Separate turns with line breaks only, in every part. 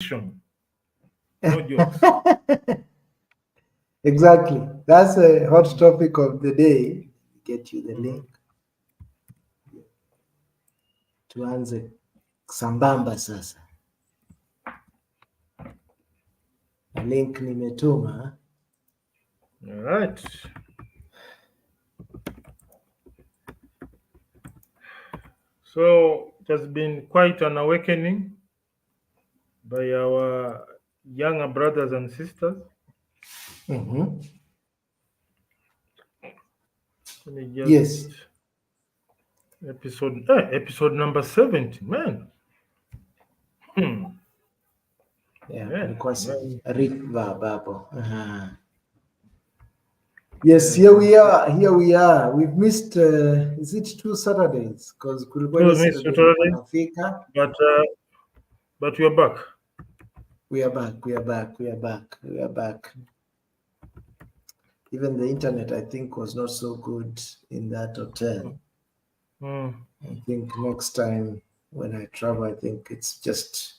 No jokes.
Exactly. That's a hot topic of the day. Get you the
Mhm.
link. Tuanze sambamba sasa. Na link nimetuma.
All right. So it has been quite an awakening by our younger brothers and sisters.
Mhm.
Let me just
Yes.
episode number 70. Man. Hmm.
Yeah,
Man.
kulikuwa
Man.
Rick hapo. Yes,
Yes,
here we are. Here we are. We've missed. Is it 2 Saturdays? Because kulikuwa ile
Two minutes
Saturday nilikuwa
totally,
nafika.
but we are back.
We are back. We are back. We are back. We are back. Even the internet, I think, was not so good in that hotel.
Hmm.
I think next time when I travel, I think it's just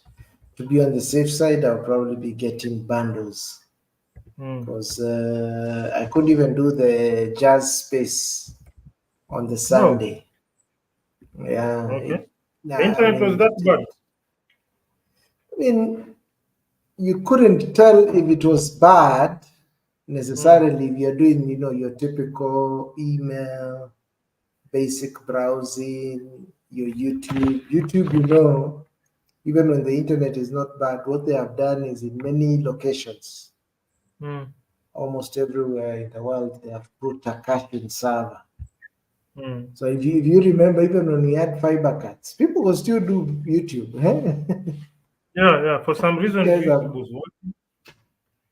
to be on the safe side. I'll probably be getting bundles
Hmm.
because I couldn't even do the jazz space on the
No.
Sunday. Yeah,
Okay. The
I
internet was
mean,
that bad.
I mean, you couldn't tell if it was bad
Hmm.
necessarily if you're doing, your typical email, basic browsing, your YouTube. YouTube, even when the internet is not bad, what they have done is in many locations,
Hmm.
almost everywhere in the world, they have put a caching server.
Hmm.
So if you remember, even when we had fiber cuts, people will still do YouTube.
Yeah. For some
These
reason,
guys
YouTube
are
was working.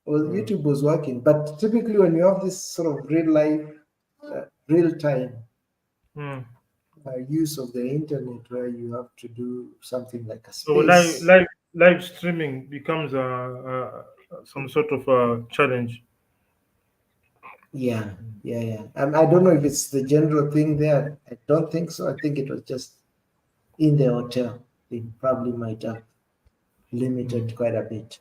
well,
Hmm.
YouTube was working, but typically when you have this sort of real life, real time
Hmm.
use of the internet where you have to do something like a
So live,
space.
live, live streaming becomes some sort of a challenge.
Yeah, yeah, yeah. I don't know if it's the general thing there. I don't think so. I think it was just in the hotel. They probably might have
Hmm.
limited quite a bit.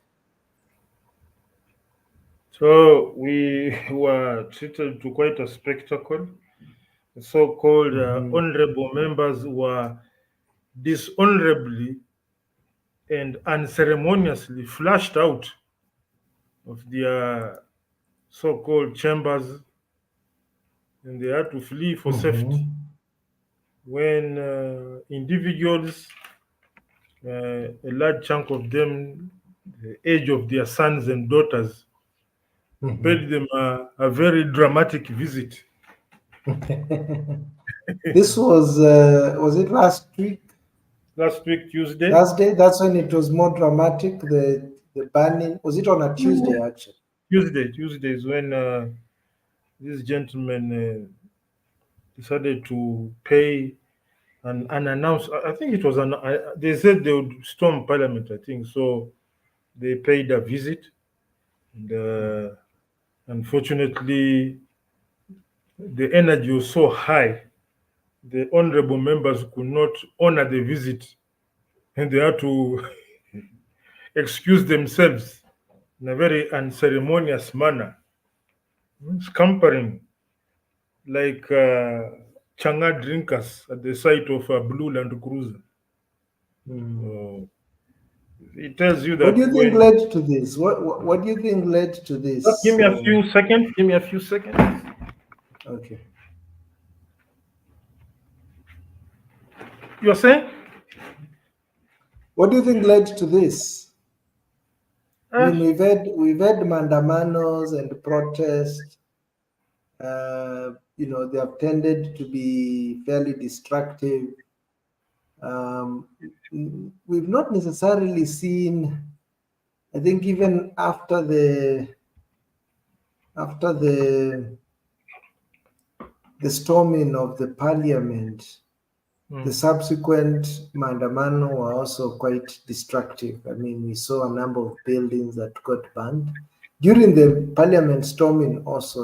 So we were treated to quite a spectacle. The so-called
Hmm.
honorable members were dishonorably and unceremoniously flushed out of their so-called chambers, and they had to flee for safety.
Hmm.
When individuals, a large chunk of them, the age of their sons and daughters, paid them a very dramatic visit.
This was it last week,
Last week, Tuesday,
Thursday? That's when it was more dramatic. The banning, was it on a Tuesday actually?
Tuesday is when this gentleman decided to pay an unannounced. I think it was they said they would storm Parliament. I think so. They paid a visit, and unfortunately, the energy was so high. The honourable members could not honor the visit, and they had to excuse themselves in a very unceremonious manner, scampering like changa drinkers at the sight of a blue Land Cruiser.
Hmm.
So it tells you
What do
that
you think
when.
led to this? What do you think led to
Just give
this?
me a few seconds. Give me a few seconds.
Okay.
You're saying?
What do you think led to this? I
Uh,
mean, we've had mandamanos and protests. They have tended to be fairly destructive. We've not necessarily seen. I think even after the storming of the parliament, the
mm,
subsequent mandamano were also quite destructive. I mean, we saw a number of buildings that got burned. During the parliament storming, also,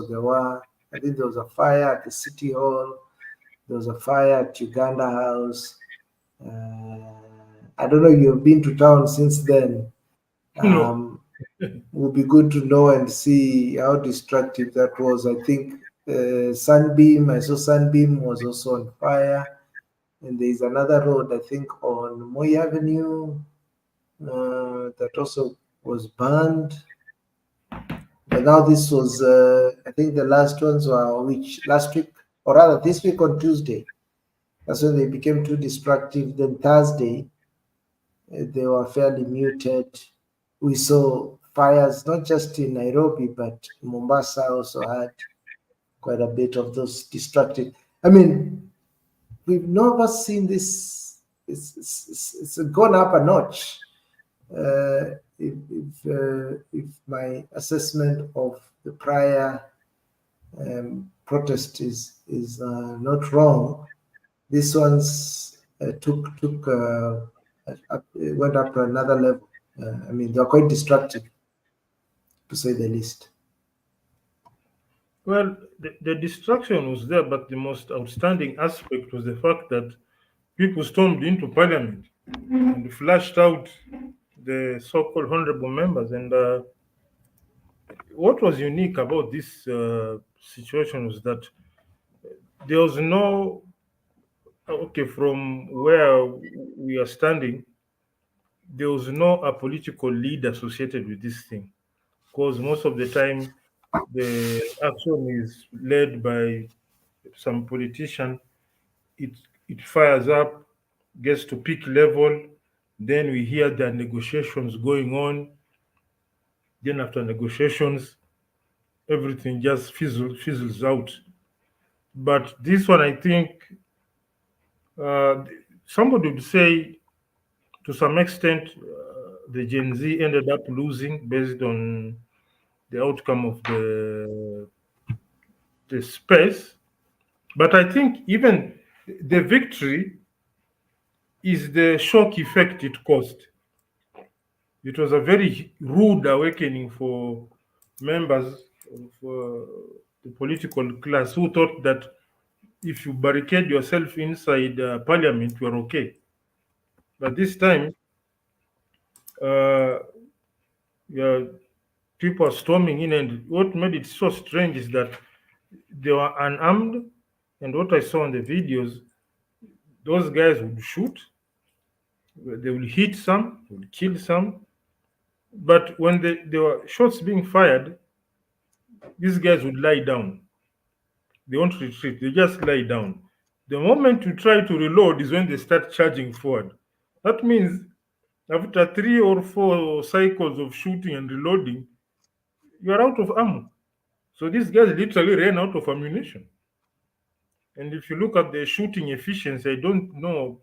I think there was a fire at the city hall, there was a fire at Uganda House. I don't know, you've been to town since then.
No.
Would be good to know and see how destructive that was. I think Sunbeam, I saw Sunbeam was also on fire. And there's another road, I think, on Moy Avenue that also was burned. But now this was, I think the last ones were which last week, or rather this week on Tuesday. That's when they became too destructive. Then Thursday, they were fairly muted. We saw fires not just in Nairobi, but Mombasa also had quite a bit of those destructive. I mean, we've never seen this. It's gone up a notch. If my assessment of the prior protest is not wrong, this one's went up to another level. I mean, they're quite destructive, to say the least.
Well, the destruction was there, but the most outstanding aspect was the fact that people stormed into parliament and flashed out the so-called honorable members. And what was unique about this situation was that there was no, okay, from where we are standing, there was no a political lead associated with this thing, because most of the time the action is led by some politician. It fires up, gets to peak level, then we hear there are negotiations going on. Then after negotiations, everything just fizzles out. But this one, I think, uh, somebody would say to some extent, the Gen Z ended up losing based on the outcome of the space. But I think even the victory is the shock effect it caused. It was a very rude awakening for members of the political class who thought that if you barricade yourself inside parliament, you are okay. But this time, uh, yeah, people are storming in, and what made it so strange is that they were unarmed. And what I saw in the videos, those guys would shoot, they will hit some, would kill some. But when there were shots being fired, these guys would lie down. They won't retreat, they just lie down. The moment you try to reload is when they start charging forward. That means after 3 or 4 cycles of shooting and reloading, you're out of ammo. So these guys literally ran out of ammunition. And if you look at the shooting efficiency, I don't know.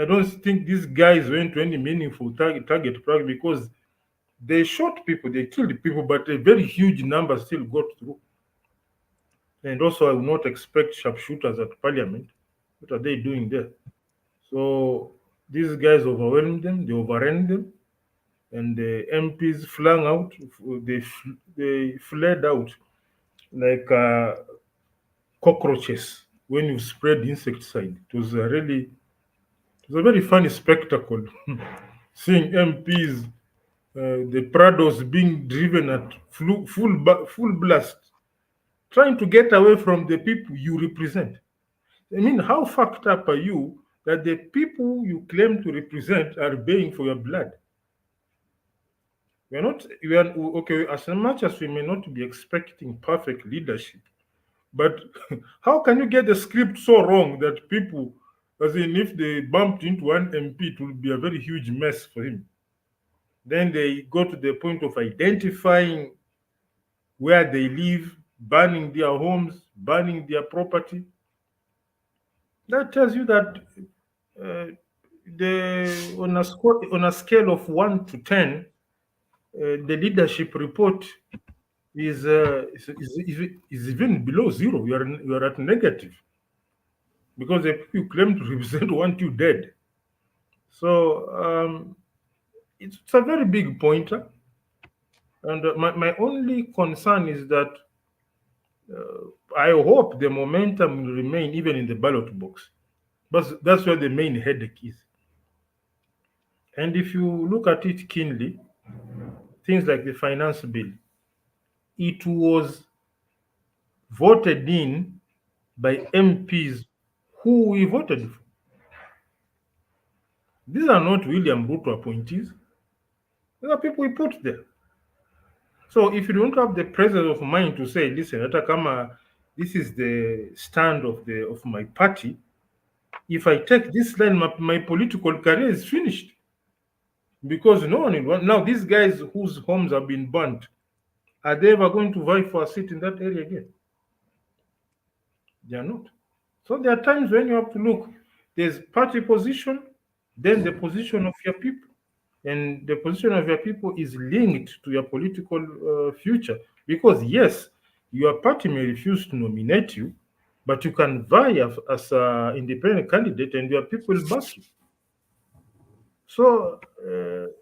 I don't think these guys went to any meaningful target practice because they shot people, they killed people, but a very huge number still got through. And also, I would not expect sharpshooters at parliament. What are they doing there? So these guys overwhelmed them, they overran them, and the MPs flung out. They fled out like cockroaches when you spread insecticide. It was a very funny spectacle seeing MPs, the Prados being driven at full blast, trying to get away from the people you represent. I mean, how fucked up are you that the people you claim to represent are baying for your blood? We are okay. As much as we may not be expecting perfect leadership, but how can you get the script so wrong that people, as in if they bumped into one MP, it will be a very huge mess for him. Then they go to the point of identifying where they live, burning their homes, burning their property. That tells you that uh, the on a scale of 1 to 10, the leadership report is even below zero. You are at negative because the people you claim to represent want you dead. So it's a very big pointer. And my only concern is that I hope the momentum will remain even in the ballot box. But that's where the main headache is. And if you look at it keenly, things like the finance bill, it was voted in by MPs who we voted for. These are not William Ruto appointees. These are people we put there. So if you don't have the presence of mind to say, listen, hata kama this is the stand of my party, if I take this line, my political career is finished. Because no one will want. Now, these guys whose homes have been burnt, are they ever going to vie for a seat in that area again? They are not. So there are times when you have to look. There's party position, then the position of your people. And the position of your people is linked to your political future. Because, yes, your party may refuse to nominate you, but you can vie as an independent candidate and your people will back you. So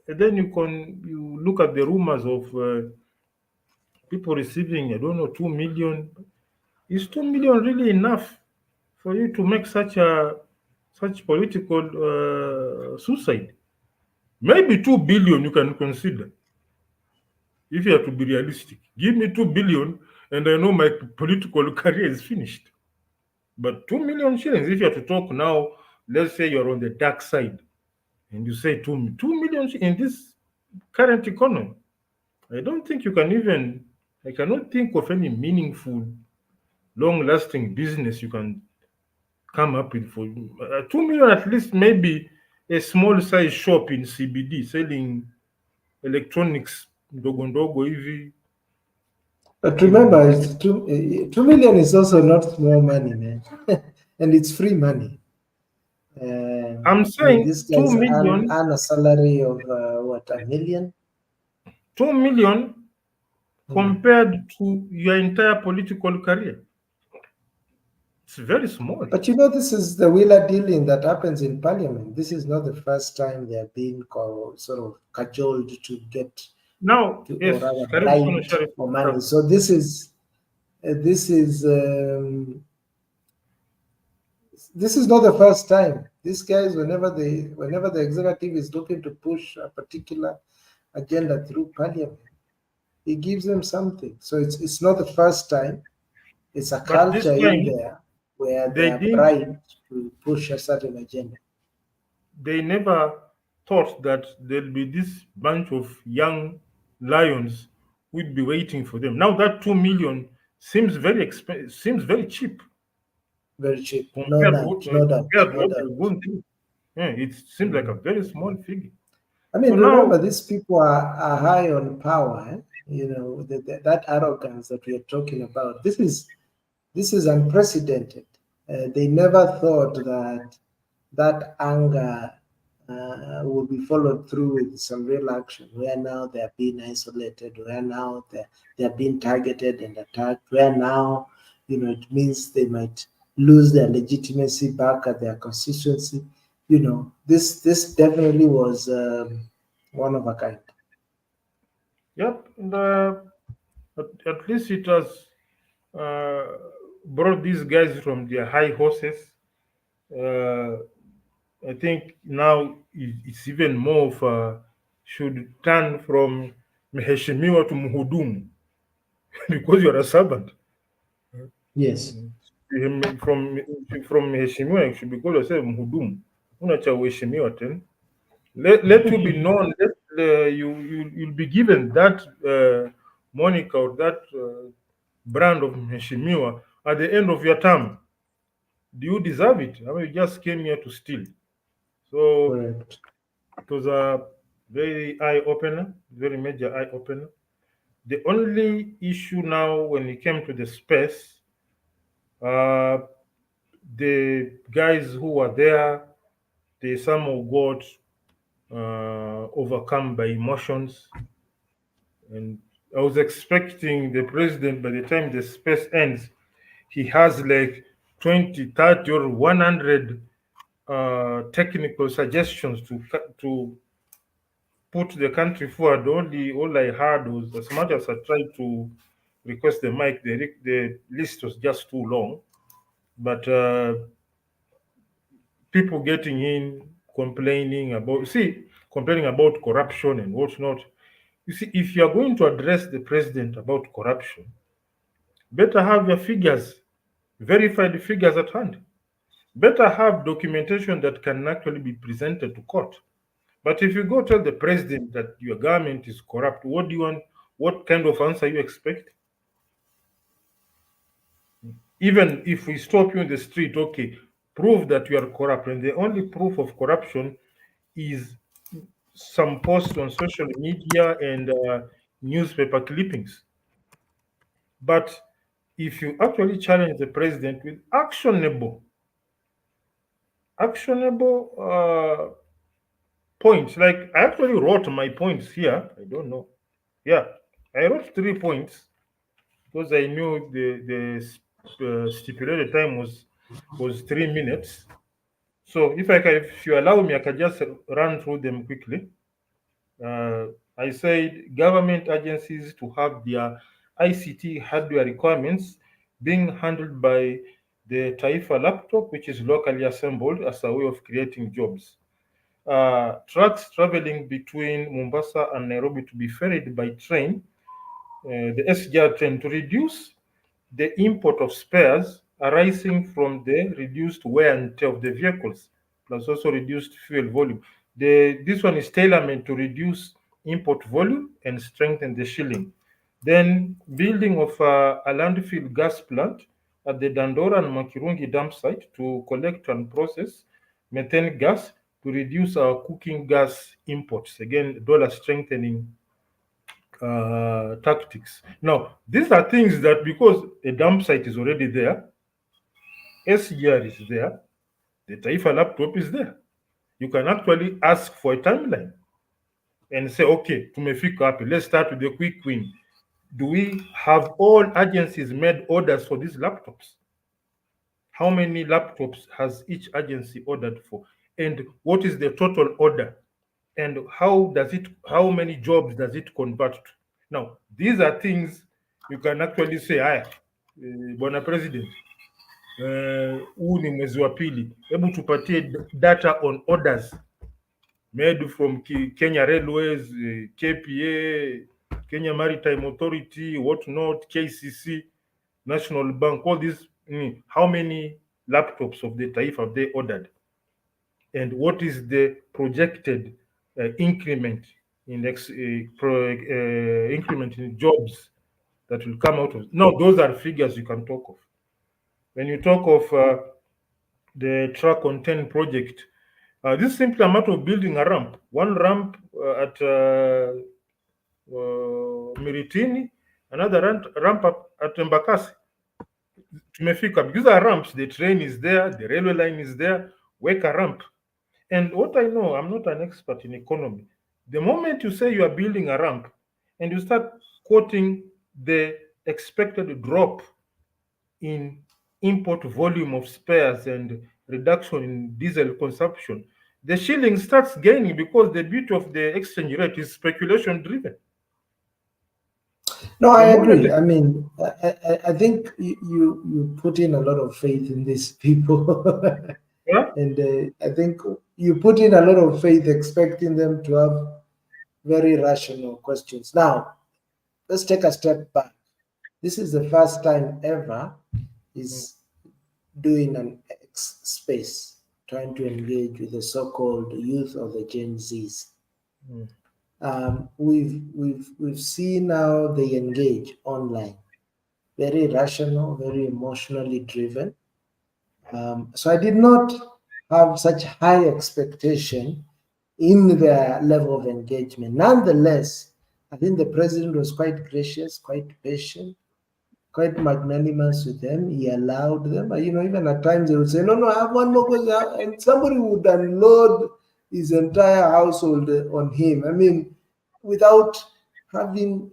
then you look at the rumors of people receiving, I don't know, 2 million. Is 2 million really enough for you to make such political suicide? Maybe 2 billion you can consider if you have to be realistic. Give me 2 billion, and I know my political career is finished. But 2 million shillings, if you have to talk now, let's say you're on the dark side, and you say 2 million in this current economy, I don't think you can even. I cannot think of any meaningful, long-lasting business you can come up with for 2 million. At least maybe a small size shop in CBD selling electronics ndogo ndogo hivi.
But remember, it's 2 million is also not small money, man, and it's free money.
I'm
I mean,
saying
these
two
guys
million,
earn a salary of what, a million?
2 million
Hmm.
compared to your entire political career. It's very small.
But this is the wheeler dealing that happens in parliament. This is not the first time they are being sort of cajoled to get
Now,
to, or
yes,
rather
Karibu Sana
bribed
Sharif.
for money. So this is not the first time. These guys, whenever the executive is looking to push a particular agenda through parliament, he gives them something. So it's not the first time. It's a
But this
culture in
time,
there where they
they
are
didn't,
bribed to push a certain agenda.
they never thought that there'll be this bunch of young lions who'd be waiting for them. Now that 2 million seems very expensive, seems very cheap
Very cheap. No
compared to
doubt, no doubt,
compared to
no
what they're
doubt.
going through. Yeah, it seems like a
Mm.
very small figure.
I
So
mean, remember,
now,
these people are high on power. That arrogance that we are talking about. This is unprecedented. They never thought that anger will be followed through with some real action. Where now they are being isolated. Where now they are being targeted and attacked. Where now, it means they might lose their legitimacy back at their constituency. This definitely was one of a kind.
yep, and, at least it has uh, brought these guys from their high horses. Uh, I think now it's even more of a should turn from mheshimiwa to mhudumu because you're a servant.
Yes.
From mheshimiwa you should be called yourself mhudumu. Una cha uheshimiwa tena. Let you be known. You'll be given that moniker or that brand of mheshimiwa at the end of your term. Do you deserve it? I mean, you just came here to steal. So
Correct.
it was a very eye opener, very major eye opener. The only issue now when it came to the space, uh, the guys who were there, they somehow got overcome by emotions. And I was expecting the president, by the time the space ends, he has like 20, 30, or 100 technical suggestions to put the country forward. All I heard was, as much as I tried to request the mic, the list was just too long. But people getting in complaining about. See, complaining about corruption and whatnot. You see, if you are going to address the president about corruption, better have your figures, verified figures at hand. Better have documentation that can actually be presented to court. But if you go tell the president that your government is corrupt, what do you want? What kind of answer you expect? Even if we stop you in the street, okay, prove that you are corrupt, and the only proof of corruption is some posts on social media and newspaper clippings. But if you actually challenge the president with actionable points, like I actually wrote my points here. I don't know. Yeah, I wrote 3 points because I knew the stipulated time was 3 minutes. So if you allow me, I can just run through them quickly. Uh, I said government agencies to have their ICT hardware requirements being handled by the Taifa laptop, which is locally assembled as a way of creating jobs. Trucks traveling between Mombasa and Nairobi to be ferried by train, the SGR train, to reduce the import of spares arising from the reduced wear and tear of the vehicles, plus also reduced fuel volume. This one is tailor-made to reduce import volume and strengthen the shilling. Then building of a landfill gas plant at the Dandora and Makirungi dump site to collect and process methane gas to reduce our cooking gas imports. Again, dollar strengthening tactics. Now, these are things that because a dump site is already there, SGR is there, the Taifa laptop is there. You can actually ask for a timeline and say, okay, tumefika happy. Let's start with the quick win. Do we have all agencies made orders for these laptops? How many laptops has each agency ordered for? And what is the total order? And how many jobs does it convert to? Now, these are things you can actually say, haya, bwana president, huu ni mwezi wa pili, hebu tupatie data on orders made from Kenya Railways, KPA, Kenya Maritime Authority, whatnot, KCC, National Bank, all these. How many laptops of the Taif have they ordered? And what is the projected increment in increment in jobs that will come out of? Now, those are figures you can talk of. When you talk of the track on 10 project, this is simply a matter of building a ramp. One ramp at Miritini, another ramp up at Mbakasi. Tumefika. Because our ramps, the train is there, the railway line is there, work a ramp. And what I know, I'm not an expert in economy. The moment you say you are building a ramp and you start quoting the expected drop in import volume of spares and reduction in diesel consumption, the shilling starts gaining because the beauty of the exchange rate is speculation driven.
No, I agree. I mean, I think you put in a lot of faith in these people.
Yeah?
And I think you put in a lot of faith expecting them to have very rational questions. Now, let's take a step back. This is the first time ever he's doing an X space, trying to engage with the so-called youth of the Gen Zs. We've seen how they engage online, very rational, very emotionally driven. So I did not have such high expectation in their level of engagement. Nonetheless, I think the president was quite gracious, quite patient, quite magnanimous with them. He allowed them. Even at times they would say, no, I have one more question. And somebody would unload his entire household on him. I mean, without having,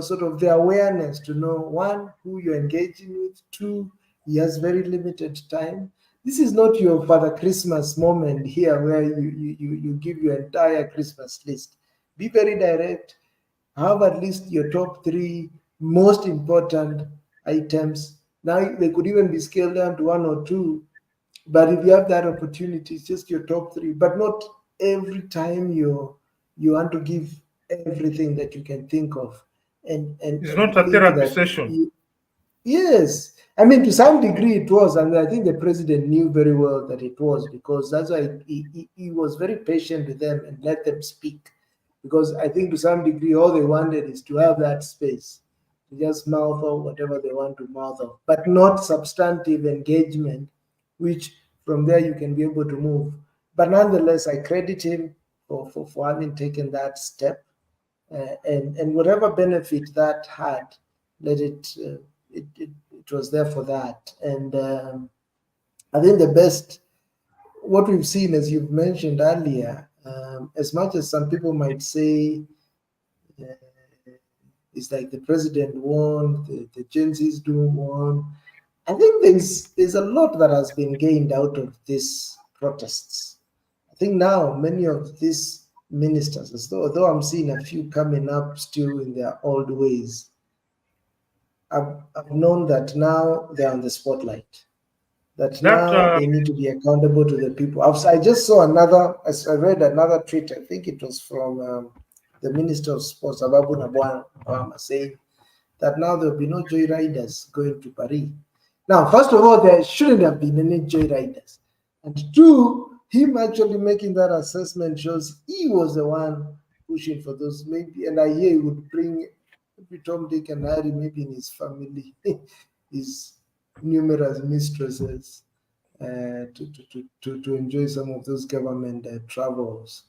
sort of the awareness to know, one, who you're engaging with, two, he has very limited time. This is not your Father Christmas moment here where you give your entire Christmas list. Be very direct. Have at least your top 3 most important items. Now they could even be scaled down to 1 or 2. But if you have that opportunity, it's just your top 3, but not every time you want to give everything that you can think of,
It's
and
not a
think
therapy
that
session.
yes, I mean, to some degree it was, and I think the president knew very well that it was, because that's why he was very patient with them and let them speak. Because I think to some degree all they wanted is to have that space to just mouth off whatever they want to mouth off, but not substantive engagement, which from there you can be able to move. But nonetheless, I credit him for having taken that step, and whatever benefit that had, let it, it was there for that. And I think the best, what we've seen, as you've mentioned earlier, as much as some people might say uh, it's like the president won, the Gen Zs do won. I think there's a lot that has been gained out of these protests. I think now many of these ministers, although I'm seeing a few coming up still in their old ways, I've known that now they're on the spotlight. That
That
now they need to be accountable to the people. I just saw another, I read another tweet, I think it was from the Minister of Sports, Ababu Nabwana, saying that now there will be no joyriders going to Paris. Now, first of all, there shouldn't have been any joyriders. And two, him actually making that assessment shows he was the one pushing for those. Maybe, and I hear he would bring maybe Tom, Dick, and Harry, maybe in his family, his numerous mistresses, to enjoy some of those government travels.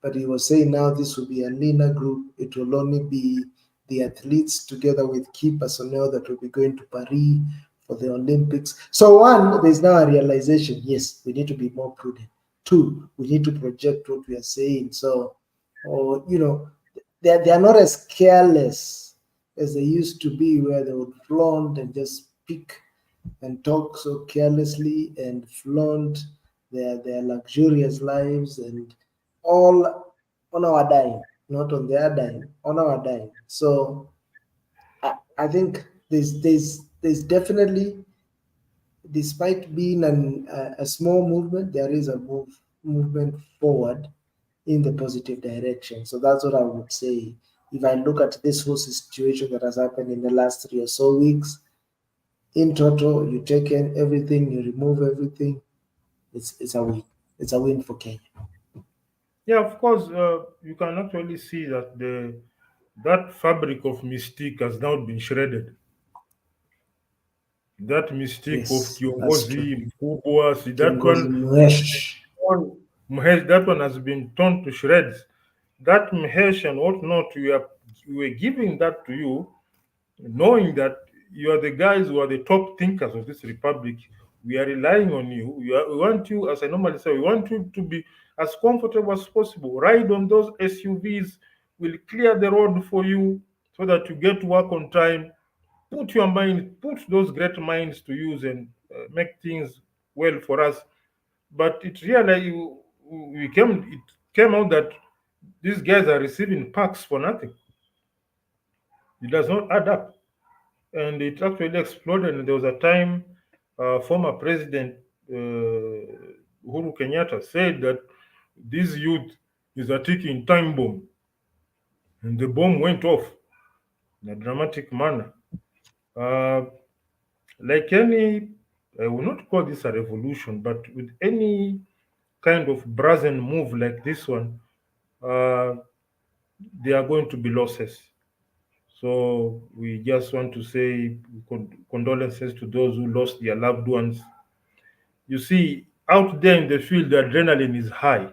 But he was saying now this will be a leaner group. It will only be the athletes together with key personnel that will be going to Paris for the Olympics. So one, there's now a realization, yes, we need to be more prudent. Two, we need to project what we are saying. So, or they are not as careless as they used to be, where they would flaunt and just pick and talk so carelessly and flaunt their luxurious lives, and all on our dime, not on their dime, on our dime. So I think there's definitely, despite being a small movement, there is a movement forward in the positive direction. So that's what I would say. If I look at this whole situation that has happened in the last 3 or so weeks, in total, you take in everything, you remove everything, it's a win. It's a win for Kenya.
yeah, of course, you can actually see that that fabric of mystique has now been shredded. That mystique of
Yes, that's true.
Kiongozi Mkubwa, see
Kiongozi Mhesh.
that one has been torn to shreds. That Mhesh and whatnot, we were giving that to you, knowing that you are the guys who are the top thinkers of this republic. We are relying on you. We want you, as I normally say, we want you to be as comfortable as possible. Ride on those SUVs. We'll clear the road for you so that you get to work on time. Put those great minds to use and make things well for us. But it came out that these guys are receiving packs for nothing. It does not add up, and it actually exploded. And there was a time former President Uhuru Kenyatta said that this youth is a ticking time bomb, and the bomb went off in a dramatic manner. Uh, like any, I will not call this a revolution, but with any kind of brazen move like this one, uh, there are going to be losses. So we just want to say condolences to those who lost their loved ones. You see, out there in the field, the adrenaline is high.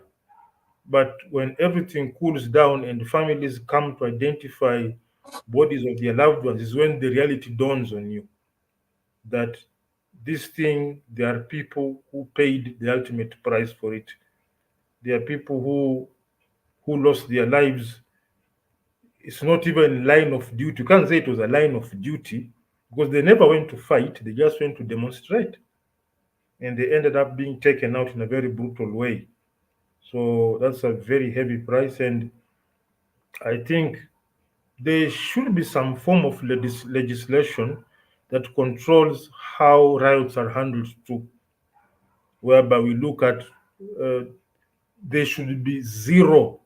But when everything cools down and families come to identify bodies of their loved ones, is when the reality dawns on you that this thing, there are people who paid the ultimate price for it. There are people who lost their lives. It's not even line of duty. You can't say it was a line of duty because they never went to fight. They just went to demonstrate, and they ended up being taken out in a very brutal way. So that's a very heavy price, and I think there should be some form of legislation that controls how riots are handled too, whereby we look at uh, there should be zero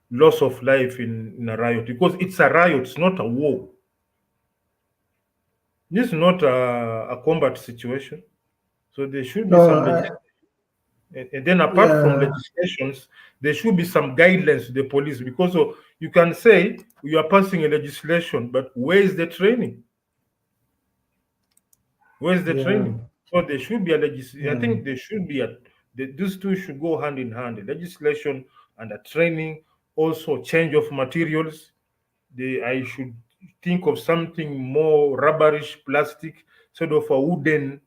loss of life in a riot, because it's a riot, it's not a war. This is not a combat situation. So there should be
No,
some and then apart from
yeah,
legislations, there should be some guidelines to the police, because you can say you are passing a legislation, but where is the training? Where's the
yeah,
training? So there should be a I
yeah.
think there should be these two should go hand in hand: the legislation and the training. Also, change of materials. I should think of something more rubberish, plastic, sort of a wooden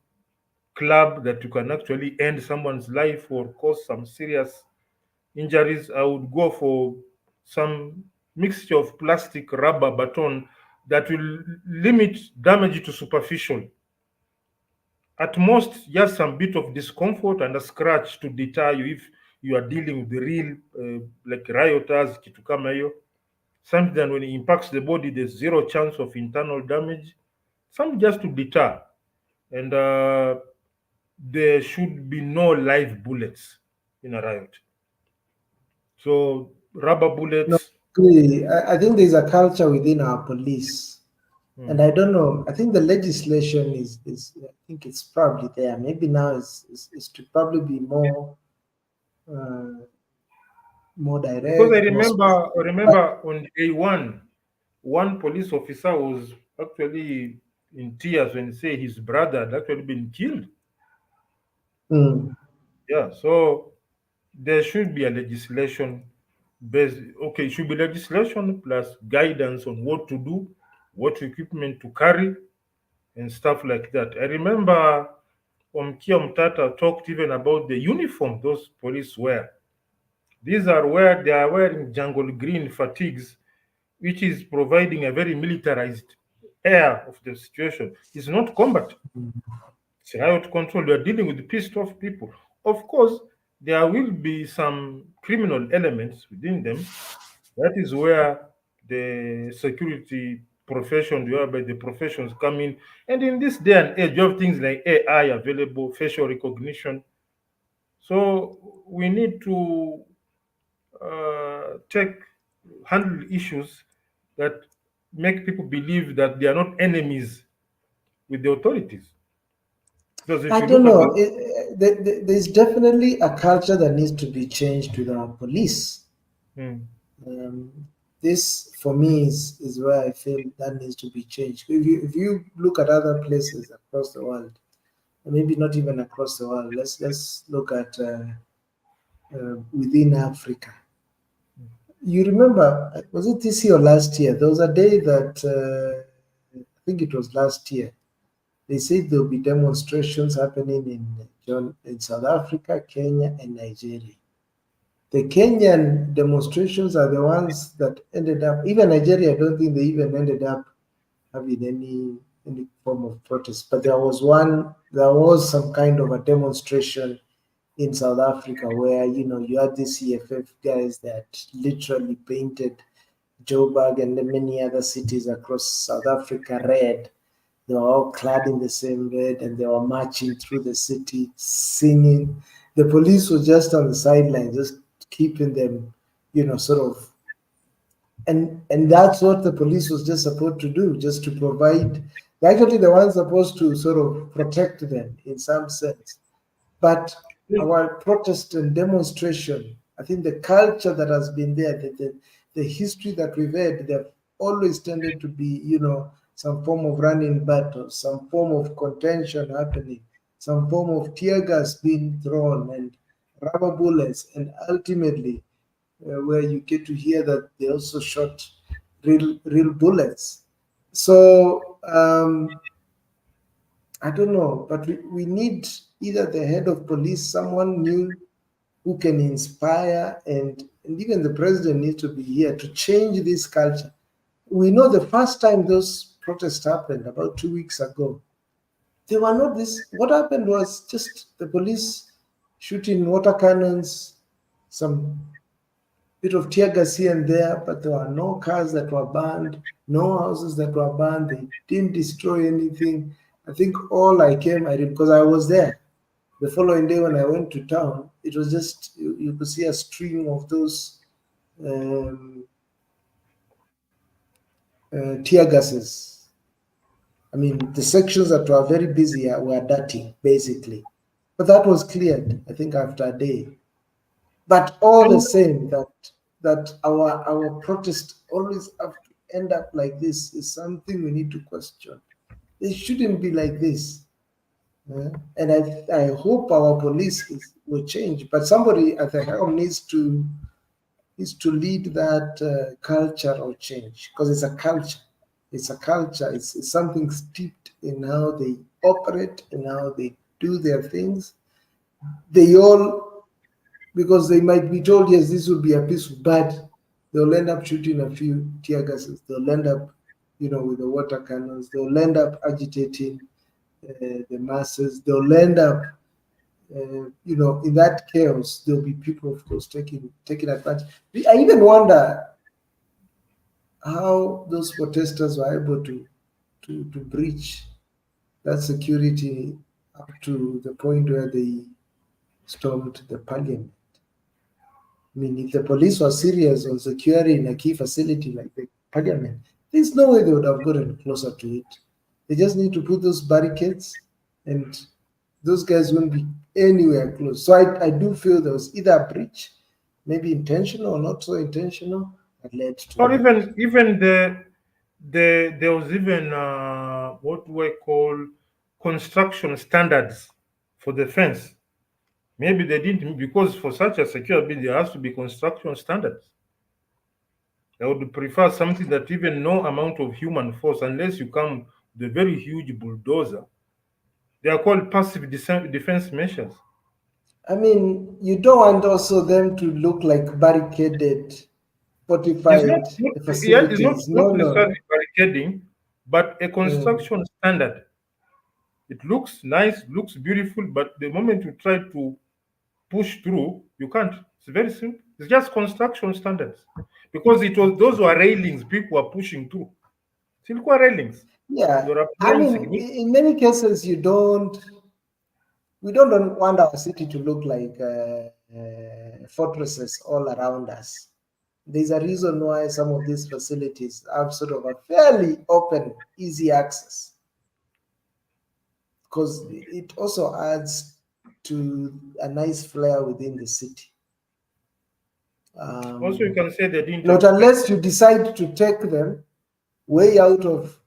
club that you can actually end someone's life or cause some serious injuries. I would go for some mixture of plastic, rubber, baton that will limit damage to superficial. At most, just some bit of discomfort and a scratch to deter you if you are dealing with the real, like rioters, kitu kama hiyo. Something that when it impacts the body, there's zero chance of internal damage. Some just to deter. And there should be no live bullets in a riot. So rubber
No,
bullets.
agree. I think there's a culture within our police,
Hmm.
and I don't know. I think the legislation is I think it's probably there. Maybe now is to probably be uh, more
Because
direct, more specific.
I remember on day one police officer was actually in tears when he said his brother had actually been killed.
Mm.
Yeah, so there should be a legislation based. Okay, it should be legislation plus guidance on what to do, what equipment to carry, and stuff like that. I remember Omkia Mtata talked even about the uniform those police wear. These are where they are wearing jungle green fatigues, which is providing a very militarized air of the situation. It's not combat. It's riot control. We are dealing with pissed off people. Of course, there will be some criminal elements within them. That is where the security profession, whereby the professions come in. And in this day and age, you have things like AI available, facial recognition. So we need to take handle issues that make people believe that they are not enemies with the authorities. Because if
I
you
don't
look at the
know. There's definitely a culture that needs to be changed with our police.
Hmm.
Um, this, for me, is where I feel that needs to be changed. If you look at other places across the world, maybe not even across the world, let's look at within Africa. You remember, was it this year or last year? There was a day that I think it was last year. They said there will be demonstrations happening in South Africa, Kenya, and Nigeria. The Kenyan demonstrations are the ones that ended up. Even Nigeria, I don't think they even ended up having any form of protest. But there was one. There was some kind of a demonstration in South Africa where you had these EFF guys that literally painted Joburg and many other cities across South Africa red. They were all clad in the same red and they were marching through the city singing. The police was just on the sideline, just keeping them, sort of. And that's what the police was just supposed to do, just to provide. They're actually the ones supposed to sort of protect them in some sense. But our protest and demonstration, I think the culture that has been there, the history that we've had, they've always tended to be, some form of running battles, some form of contention happening, some form of tear gas being thrown and rubber bullets, and ultimately, where you get to hear that they also shot real bullets. So I don't know, but we need either the head of police, someone new who can inspire, and even the president needs to be here to change this culture. We know the first time those protests happened about 2 weeks ago, they were not this. What happened was just the police shooting water cannons, some bit of tear gas here and there, but there were no cars that were burned, no houses that were burned. They didn't destroy anything. I think all I came, I did because I was there. The following day, when I went to town, it was just you could see a stream of those um, tear gases. I mean, the sections that were very busy were dirty, basically. But that was cleared, I think, after a day. But all the
And
same, that our protest always have to end up like this is something we need to question. It shouldn't be like this. And I hope our police will change. But somebody at the helm needs to lead that culture of change, because it's a culture. It's a culture. It's something steeped in how they operate and how they do their things. They all, because they might be told, yes, this will be a peaceful, but they'll end up shooting a few tear gases. They'll end up, with the water cannons. They'll end up agitating the masses. They'll end up, in that chaos. There'll be people, of course, taking advantage. I even wonder how those protesters were able to breach that security up to the point where they stormed the parliament. I mean, if the police were serious on securing a key facility like the parliament, there's no way they would have gotten closer to it. They just need to put those barricades, and those guys won't be anywhere close. So I do feel there was either a breach, maybe intentional or not so intentional, that led to
or
that.
even there was even what we call construction standards for the fence. Maybe they didn't, because for such a secure building there has to be construction standards. I would prefer something that even no amount of human force, unless you come with a very huge bulldozer, they are called passive defense measures.
I mean, you don't want also them to look like barricaded,
It's not,
fortified
yeah, it's
facilities.
not
No,
necessarily
no.
barricading, but a
Mm.
construction standard. It looks nice, looks beautiful, but the moment you try to push through, you can't. It's very simple. It's just construction standards. Because it was those were railings people were pushing through. Silkwa railings.
Yeah,
You're
I
applying
mean,
significant.
in many cases, we don't want our city to look like fortresses all around us. There's a reason why some of these facilities have sort of a fairly open, easy access, because it also adds to a nice flair within the city.
Also, you
Um,
can say they didn't
Not
expect.
unless you decide to take them way out of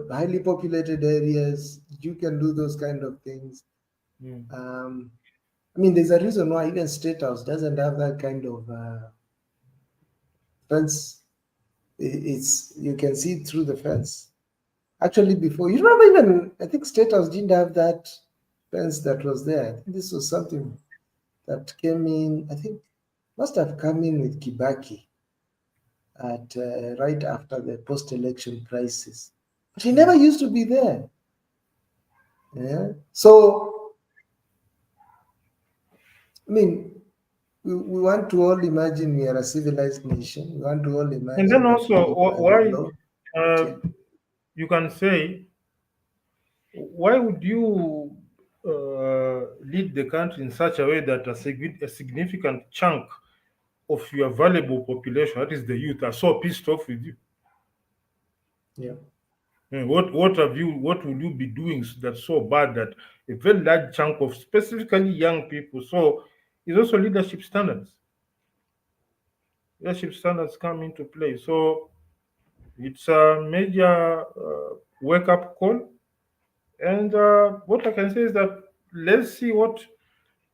highly populated areas, you can do those kind of things.
Mm.
Um, I mean, there's a reason why even State House doesn't have that kind of fence. It's you can see through the fence. Actually, before you remember, even I think State House didn't have that fence that was there. I think this was something that came in. I think must have come in with Kibaki at right after the post-election crisis, but he never used to be there. Yeah. So I mean, we want to all imagine we are a civilized nation. We want to all
And then
imagine that we
also,
live by the
why
law.
uh,
Yeah.
you can say, why would you lead the country in such a way that a significant chunk of your valuable population, that is the youth, are so pissed off with you?
Yeah.
What will you be doing that's so bad that a very large chunk of specifically young people? So it's also leadership standards come into play. So it's a major wake up call. And what I can say is that let's see what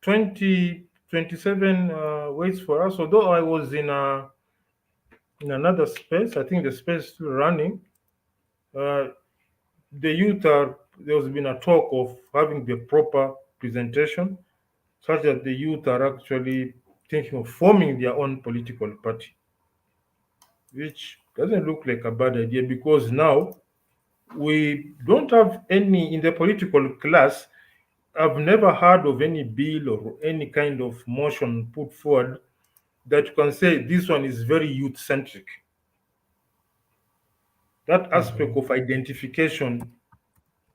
2027 waits for us. Although I was in another space, I think the space is still running. Uh, the youth are there's been a talk of having the proper presentation, such that the youth are actually thinking of forming their own political party, which doesn't look like a bad idea, because now we don't have any in the political class. I've never heard of any bill or any kind of motion put forward that you can say this one is very youth centric. That aspect
Mhm.
of identification,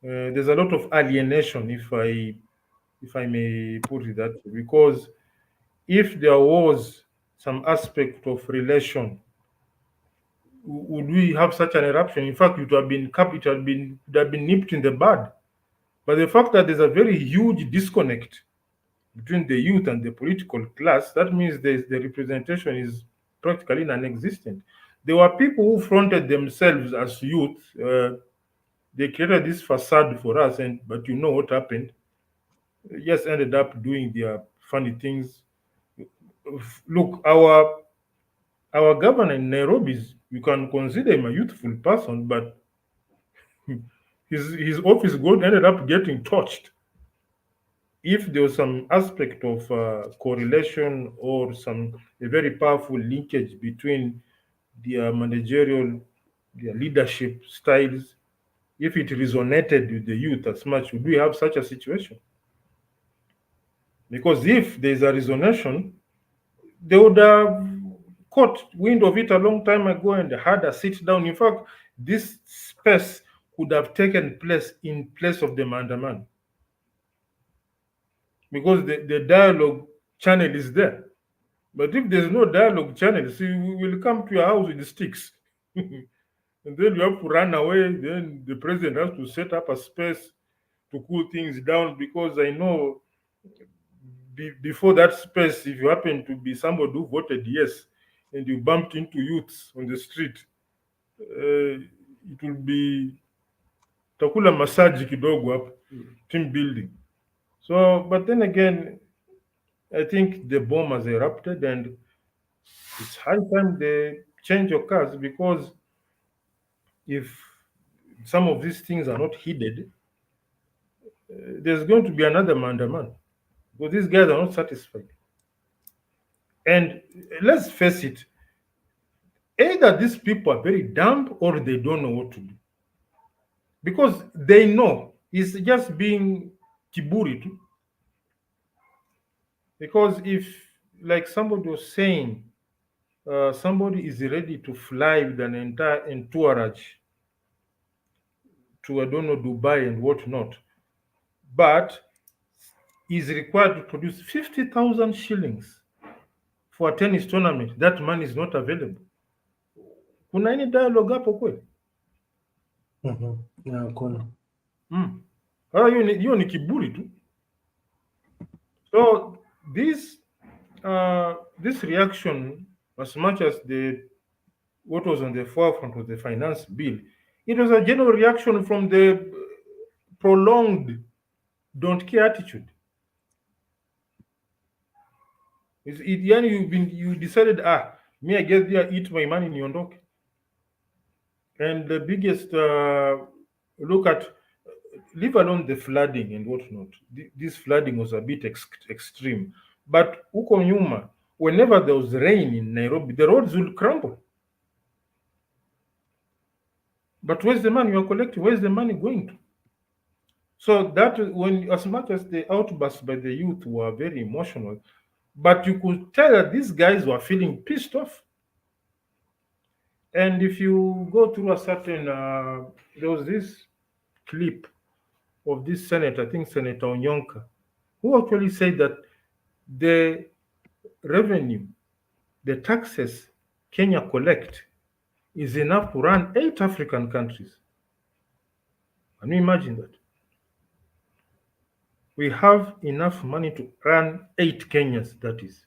there's a lot of alienation, if I if I may put it that way. Because if there was some aspect of relation, would we have such an eruption? In fact, it would have been would have been nipped in the bud. But the fact that there's a very huge disconnect between the youth and the political class, that means the representation is practically non-existent. There were people who fronted themselves as youth. They created this facade for us, and but you know what happened? Yes, ended up doing their funny things. Look, our governor in Nairobi, you can consider him a youthful person, but his office ended up getting torched. If there was some aspect of correlation or some a very powerful linkage between their managerial, their leadership styles, if it resonated with the youth as much, would we have such a situation? Because if there's a resonation, they would have caught wind of it a long time ago and had a sit down. In fact, this space could have taken place in place of the Mandaman, because the dialogue channel is there. But if there's no dialogue channel, see, we will come to your house with the sticks. And then you have to run away. Then the president has to set up a space to cool things down, because I know before that space, if you happen to be somebody who voted yes and you bumped into youths on the street, it will be takula masaji kidogo hapo, team building. So, but then again, I think the bomb has erupted, and it's high time the change occurs, because if some of these things are not heeded, there's going to be another Mandaman, because these guys are not satisfied. And let's face it, either these people are very dumb or they don't know what to do, because they know it's just being kiburi too. Because if, like somebody was saying, somebody is ready to fly with an entire entourage to, I don't know, Dubai and whatnot, but is required to produce 50,000 shillings for a tennis tournament, that money is not available. Kuna any dialogue hapo kweli?
Na hakuna.
Hiyo ni kiburi tu. So this reaction, as much as what was on the forefront of the finance bill, it was a general reaction from the prolonged don't care attitude. You decided, me I get there, eat my money, niondoke. And the biggest look at, leave alone the flooding and whatnot. This flooding was a bit extreme, but huko nyuma, whenever there was rain in Nairobi, the roads will crumble. But where's the money you are collecting? Where's the money going to? So that, when, as much as the outbursts by the youth were very emotional, but you could tell that these guys were feeling pissed off. And if you go through a certain, there was this clip of this senator, I think Senator Onyonka, who actually said that the revenue, the taxes Kenya collect is enough to run 8 African countries. Can you imagine that? We have enough money to run 8 Kenyas, that is.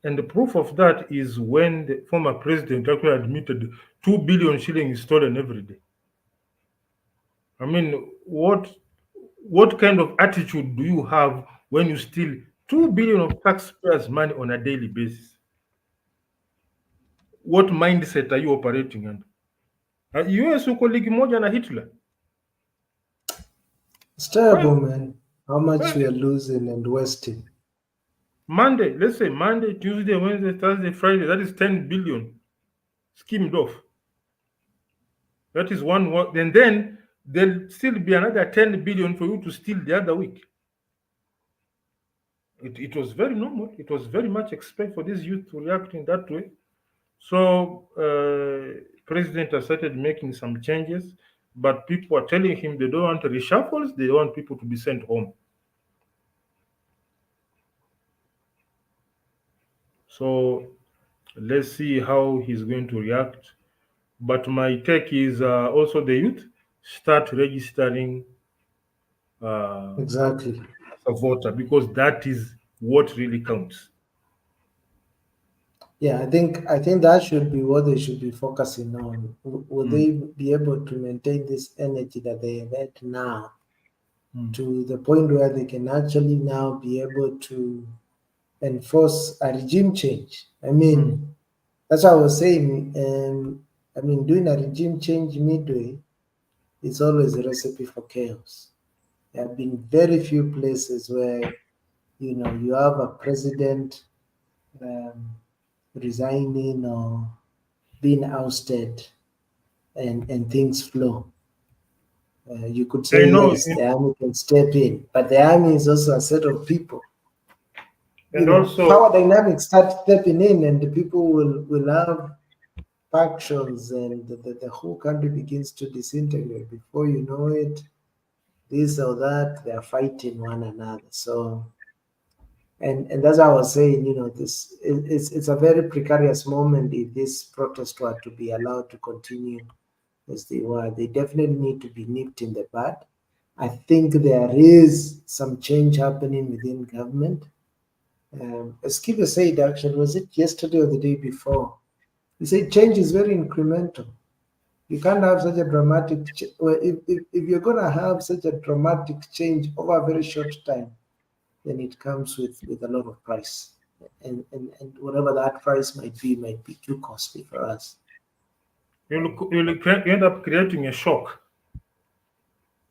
And the proof of that is when the former president actually admitted 2 billion shillings is stolen every day. I mean, what kind of attitude do you have when you steal 2 billion of taxpayers' money on a daily basis? What mindset are you operating under? US uko ligi moja na Hitler.
It's terrible, man. How much we are losing and wasting.
Monday, let's say Monday, Tuesday, Wednesday, Thursday, Friday, that is 10 billion skimmed off. That is one. And then there'll still be another 10 billion for you to steal the other week. It was very normal. It was very much expected for this youth to react in that way. So, President has started making some changes. but people are telling him they don't want reshuffles, they want people to be sent home. So let's see how he's going to react. But my take is also the youth start registering uh,
Exactly.
as a voter because that is what really counts.
Yeah, I think that should be what they should be focusing on. Will
Mm,
they be able to maintain this energy that they have had now
mm,
to the point where they can actually now be able to enforce a regime change? I
mm.
mean, that's what I was saying. I mean, doing a regime change midway is always a recipe for chaos. There have been very few places where you have a president um, resigning or being ousted and things flow. You could
I
say
know,
yes, the army can step in, but the army is also a set of people.
and
Power
also,
dynamics start stepping in, and the people will have factions, and the whole country begins to disintegrate. Before you know it, this or that, they are fighting one another. So, and that's how I was saying, it's a very precarious moment if this protest were to be allowed to continue as they were. They definitely need to be nipped in the bud. I think there is some change happening within government. As Kiba said, actually, was it yesterday or the day before? He said change is very incremental. You can't have such a dramatic, well, if you're going to have such a dramatic change over a very short time, then it comes with a lot of price. And whatever that price might be too costly for us.
you end up creating a shock.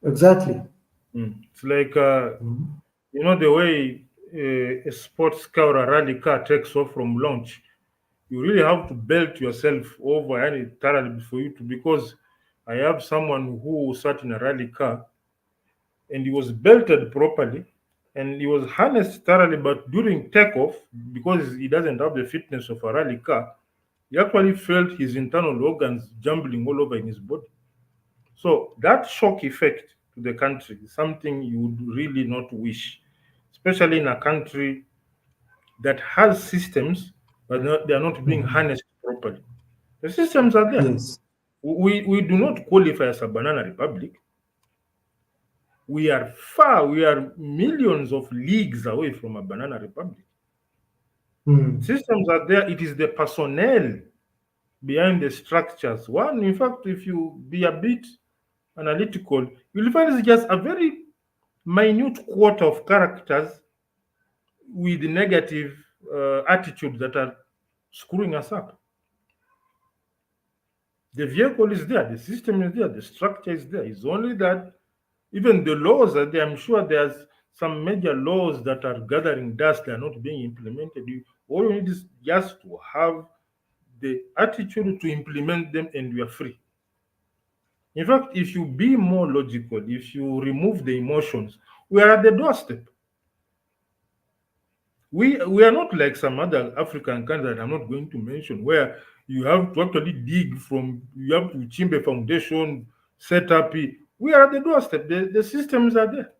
Exactly.
It's like,
Mhm.
the way a sports car or a rally car takes off from launch. You really have to belt yourself over any thoroughly for you to, because I have someone who sat in a rally car and he was belted properly and he was harnessed thoroughly, but during takeoff, because he doesn't have the fitness of a rally car, he actually felt his internal organs jumbling all over in his body. So that shock effect to the country is something you would really not wish, especially in a country that has systems, but they are not being
Mhm.
harnessed properly. The systems are there.
Yes.
We do not qualify as a banana republic. We are far, we are millions of leagues away from a banana republic.
Mm.
Systems are there. It is the personnel behind the structures. One, in fact, if you be a bit analytical, you'll find it's just a very minute quarter of characters with negative attitudes that are screwing us up. The vehicle is there, the system is there, the structure is there. It's only that even the laws are there. I'm sure there's some major laws that are gathering dust, they are not being implemented. All you need is just to have the attitude to implement them and you are free. In fact, if you be more logical, if you remove the emotions, we are at the doorstep. We are not like some other African countries that I'm not going to mention, where you have to actually dig from, you have to chimbe a foundation, set up. We are at the doorstep. The systems are there.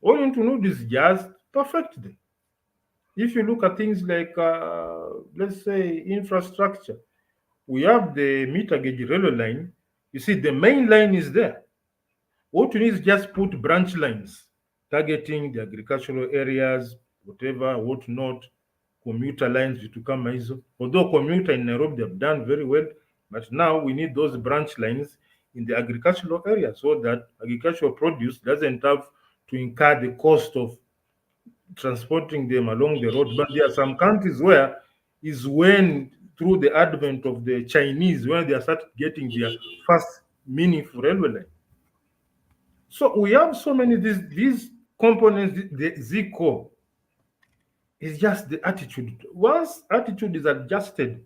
All you need to know is just perfect them. If you look at things like, let's say, infrastructure, we have the meter gauge railway line. You see, the main line is there. What you need is just put branch lines targeting the agricultural areas, whatever, what not, commuter lines to come hizo. Although commuter in Nairobi they have done very well, but now we need those branch lines in the agricultural area so that agricultural produce doesn't have to incur the cost of transporting them along the road. But there are some countries where is when through the advent of the Chinese when they start getting their first meaningful railway line. So we have so many these components. The Zico is just the attitude. Once attitude is adjusted,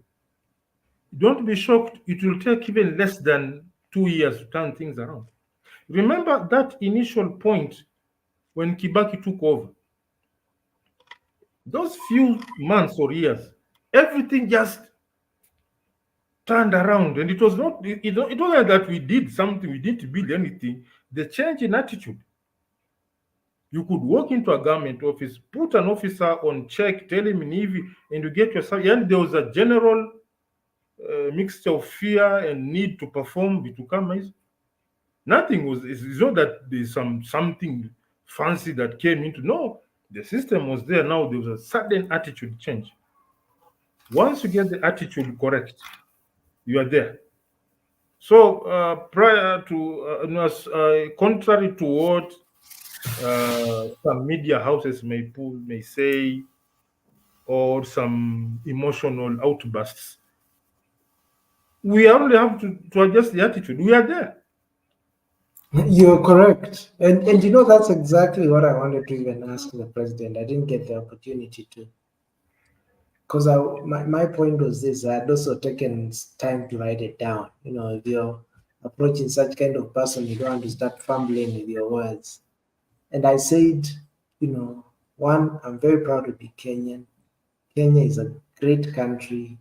don't be shocked. It will take even less than 2 years to turn things around. Remember that initial point when Kibaki took over. Those few months or years, everything just turned around, and it was not. It wasn't that we did something. We didn't build anything. The change in attitude. You could walk into a government office, put an officer on check, tell him Nivi, and you get your salary. And there was a general mixture of fear and need to perform Bitukama. Nothing was. It's not that there's something fancy that came into. No, the system was there. Now there was a sudden attitude change. Once you get the attitude correct, you are there. So prior to, contrary to what some media houses may say, or some emotional outbursts, we only have to adjust the attitude. We are there.
You're correct. And that's exactly what I wanted to even ask the president. I didn't get the opportunity to. Because my point was this: I had also taken time to write it down. If you're approaching such kind of person, you don't want to start fumbling with your words. And I said, one, I'm very proud to be Kenyan. Kenya is a great country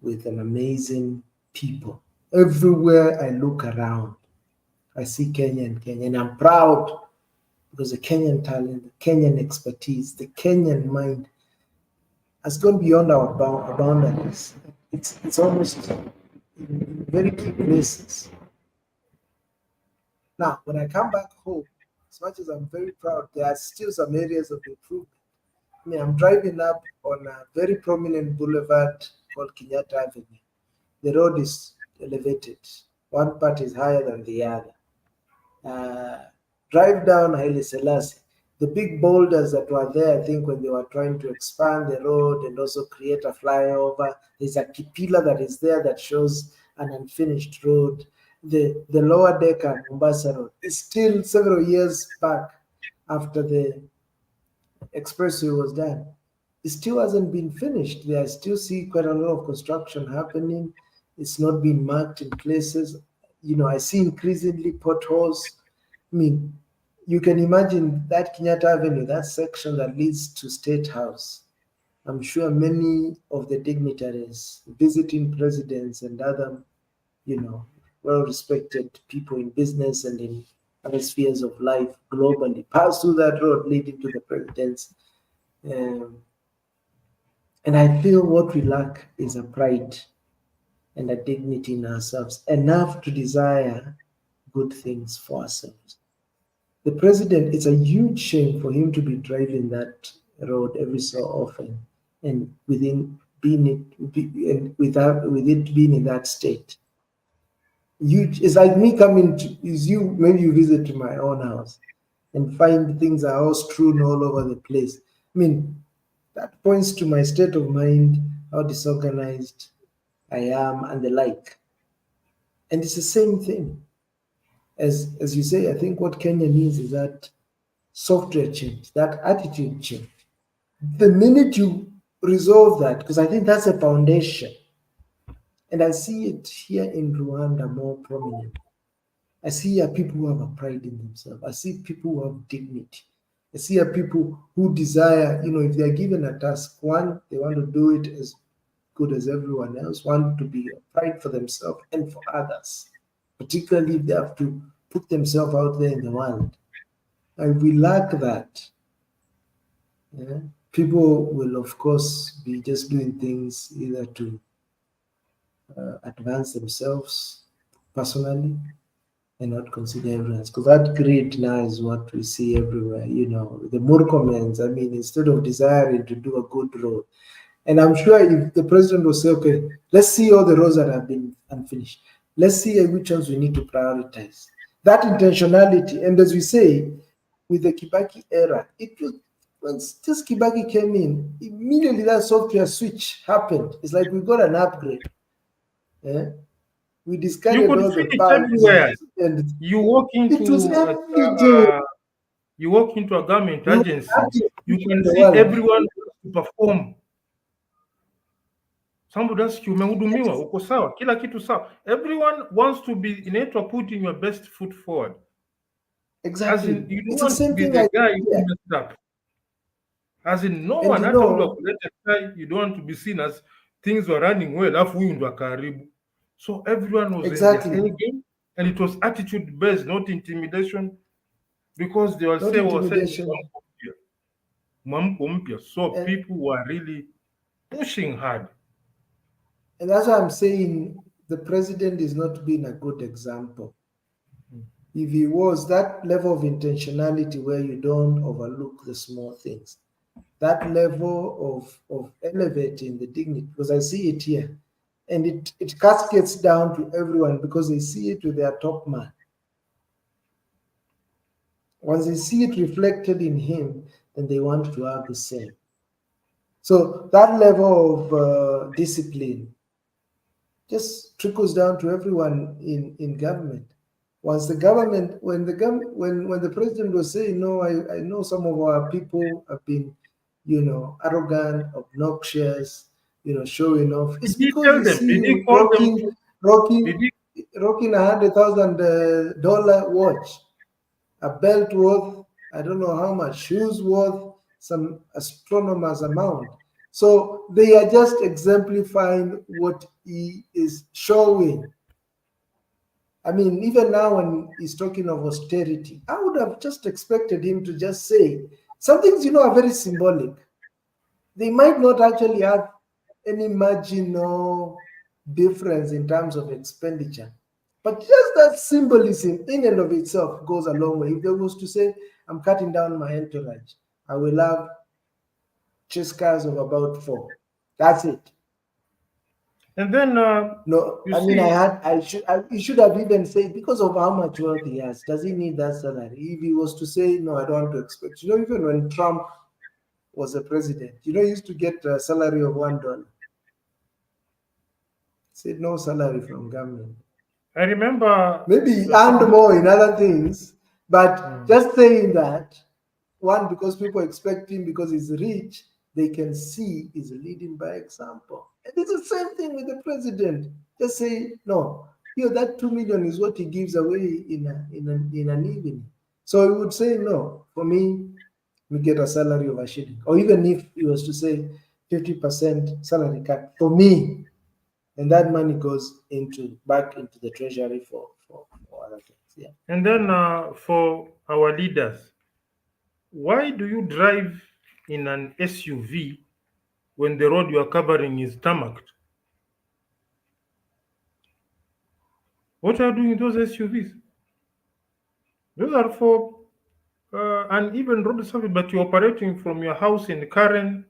with an amazing people. Everywhere I look around, I see Kenya, and I'm proud because the Kenyan talent, the Kenyan expertise, the Kenyan mind has gone beyond our boundaries. It's almost in very key places. Now, when I come back home, as much as I'm very proud, there are still some areas of improvement. I'm driving up on a very prominent boulevard called Kenyatta Avenue. The road is elevated. One part is higher than the other. Drive down Haile Selassie. The big boulders that were there, I think, when they were trying to expand the road and also create a flyover, there's a pillar that is there that shows an unfinished road. The lower deck at Mombasa Road is still several years back after the expressway was done. It still hasn't been finished. There I still see quite a lot of construction happening. It's not been marked in places. I see increasingly potholes. You can imagine that Kenyatta Avenue, that section that leads to State House. I'm sure many of the dignitaries, visiting presidents and other, well-respected people in business and in other spheres of life globally pass through that road leading to the presidents. And I feel what we lack is a pride and a dignity in ourselves, enough to desire good things for ourselves. The president, it's a huge shame for him to be driving that road every so often, and with it being in that state. It's like me coming maybe you visit to my own house and find things are all strewn all over the place. That points to my state of mind, how disorganized I am, and the like. And it's the same thing. As you say, I think what Kenya needs is that software change, that attitude change. The minute you resolve that, because I think that's a foundation, and I see it here in Rwanda more prominent. I see people who have a pride in themselves. I see people who have dignity. I see people who desire, if they're given a task, one, they want to do it as good as everyone else, want to be a pride for themselves and for others, particularly if they have to put themselves out there in the world. And we lack that. Yeah? People will, of course, be just doing things either to advance themselves personally and not consider everyone else. Because that greed now is what we see everywhere. The Murkomans, instead of desiring to do a good road. And I'm sure if the president will say, okay, let's see all the roads that have been unfinished. Let's see which ones we need to prioritize. That intentionality, and as we say, with the Kibaki era, it was once this Kibaki came in, immediately that software switch happened. It's like we got an upgrade. Yeah? We discarded all the bugs.
And you walk into a government agency, you can see everyone to perform. Somebody asks you, umehudumiwa, uko sawa, kila kitu sawa. Everyone wants to be putting your best foot forward.
Exactly.
As in, you don't want to be the guy who messed up. As in, no one, you don't want to be seen as things were running well, alafu huyu ndo akaharibu. So everyone was in their
Exactly.
A game, and it was attitude based, not intimidation, because they were
Not
saying
intimidation.
mwamko mpya. So
And
people were really pushing hard.
and that's why I'm saying the president is not being a good example. If he was, that level of intentionality where you don't overlook the small things, that level of elevating the dignity, because I see it here, and it cascades down to everyone because they see it with their top man. Once they see it reflected in him, then they want to have the same. So that level of discipline just trickles down to everyone in government. Once the government, when the president was saying, no, I know some of our people have been, arrogant, obnoxious, showing off. It's
Did he
because
tell
you
them?
see
Did he
you
call them to? Did he?
rocking $100,000 watch, a belt worth, I don't know how much, shoes worth some astronomer's amount. So they are just exemplifying what he is showing. I mean, even now when he's talking of austerity, I would have just expected him to just say some things, are very symbolic. They might not actually have any marginal difference in terms of expenditure. But just that symbolism in and of itself goes a long way. If there was to say, I'm cutting down my entourage, I will have chase cars of about 4. That's it.
And then
No,
you
I mean,
see,
he should have even said, because of how much wealth he has, does he need that salary? If he was to say, no, I don't want to expect, even when Trump was a president, he used to get a salary of $1. Said no salary from government.
I remember
Maybe he earned more in other things, but just saying that, one, because people expect him because he's rich, they can see he's leading by example. And it's the same thing with the president. Just say, no, that 2 million is what he gives away in an evening. So he would say, no, for me, we get a salary of a shilling. Or even if he was to say 50% salary cut, for me, and that money goes back into the treasury for other things. Yeah.
And then for our leaders, why do you drive in an SUV when the road you are covering is tarmacked? What are you doing in those SUVs? Those are for uneven road surface, but you're operating from your house in Karen